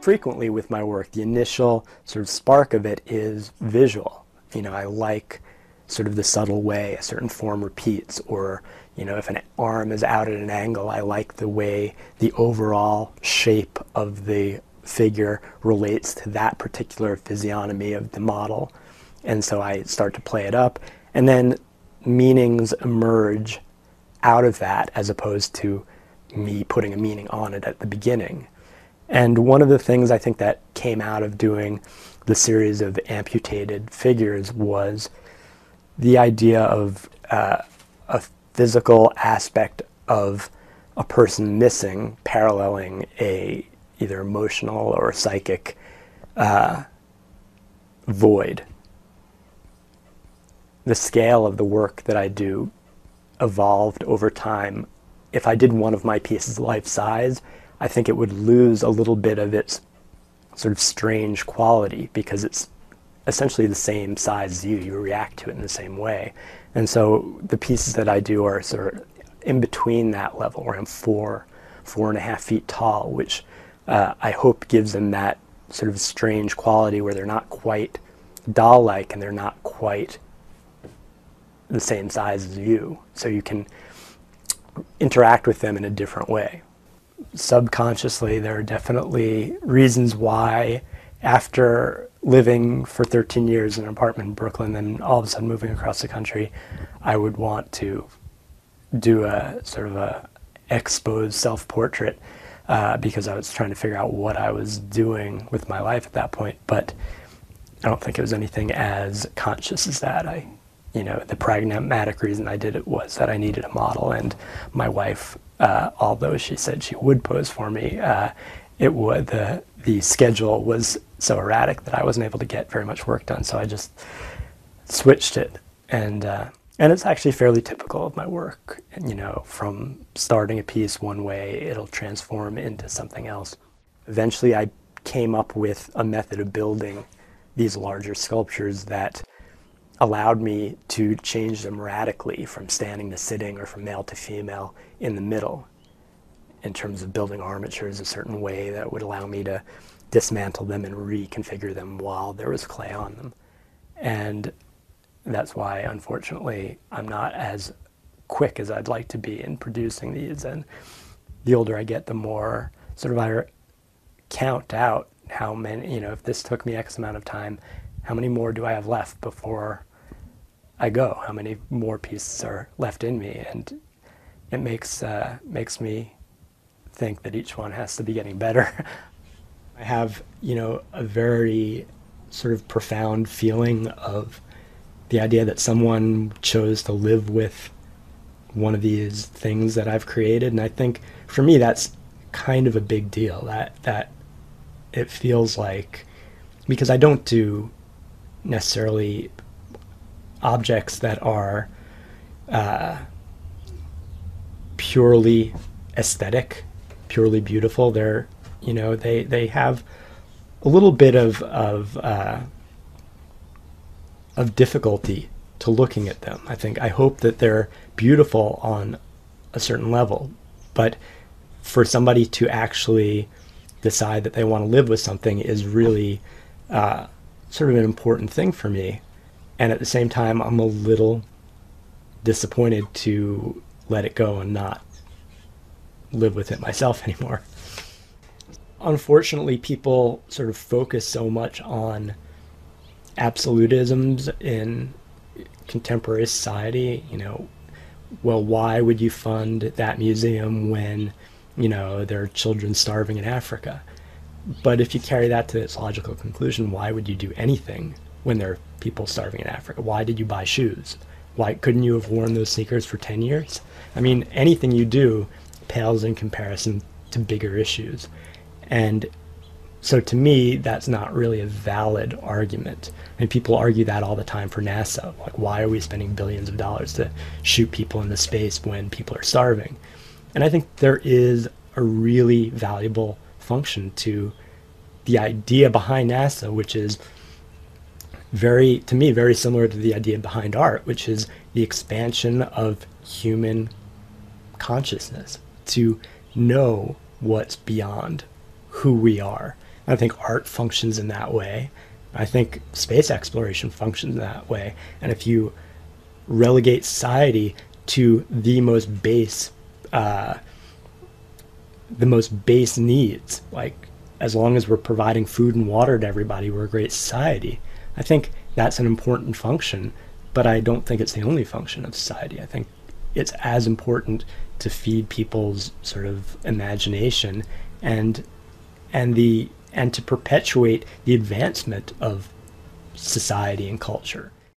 Frequently with my work, the initial sort of spark of it is visual. I like sort of the subtle way a certain form repeats, or, if an arm is out at an angle, I like the way the overall shape of the figure relates to that particular physiognomy of the model. And so I start to play it up, and then meanings emerge out of that as opposed to me putting a meaning on it at the beginning. And one of the things I think that came out of doing the series of amputated figures was the idea of a physical aspect of a person missing, paralleling a either emotional or psychic void. The scale of the work that I do evolved over time. If I did one of my pieces life size, I think it would lose a little bit of its sort of strange quality, because it's essentially the same size as you. You react to it in the same way. And so the pieces that I do are sort of in between that level, where I'm 4.5 feet tall, which I hope gives them that sort of strange quality where they're not quite doll-like and they're not quite the same size as you. So you can interact with them in a different way. Subconsciously, there are definitely reasons why, after living for 13 years in an apartment in Brooklyn, then all of a sudden moving across the country, I would want to do a sort of a exposed self-portrait because I was trying to figure out what I was doing with my life at that point. But I don't think it was anything as conscious as that. The pragmatic reason I did it was that I needed a model, and my wife, although she said she would pose for me, the schedule was so erratic that I wasn't able to get very much work done. So I just switched it, and it's actually fairly typical of my work. From starting a piece one way, it'll transform into something else. Eventually, I came up with a method of building these larger sculptures that allowed me to change them radically from standing to sitting, or from male to female in the middle, in terms of building armatures a certain way that would allow me to dismantle them and reconfigure them while there was clay on them. And that's why, unfortunately, I'm not as quick as I'd like to be in producing these. And the older I get, the more sort of I count out how many, if this took me X amount of time, how many more do I have left before I go? How many more pieces are left in me? And it makes me think that each one has to be getting better. I have, a very sort of profound feeling of the idea that someone chose to live with one of these things that I've created. And I think for me, that's kind of a big deal, that it feels like, because I don't do necessarily objects that are purely aesthetic, purely beautiful. They're, they have a little bit of difficulty to looking at them. I hope that they're beautiful on a certain level, but for somebody to actually decide that they want to live with something is really sort of an important thing for me. And at the same time, I'm a little disappointed to let it go and not live with it myself anymore. Unfortunately, people sort of focus so much on absolutisms in contemporary society. Well, why would you fund that museum when, there are children starving in Africa? But if you carry that to its logical conclusion, why would you do anything when there are people starving in Africa? Why did you buy shoes? Why couldn't you have worn those sneakers for 10 years? Anything you do pales in comparison to bigger issues. And so to me, that's not really a valid argument. People argue that all the time for NASA. Like, why are we spending billions of dollars to shoot people into space when people are starving? And I think there is a really valuable function to the idea behind NASA, which is to me, very similar to the idea behind art, which is the expansion of human consciousness to know what's beyond who we are. I think art functions in that way. I think space exploration functions that way. And if you relegate society to the most base needs, like as long as we're providing food and water to everybody, we're a great society. I think that's an important function, but I don't think it's the only function of society. I think it's as important to feed people's sort of imagination and and to perpetuate the advancement of society and culture.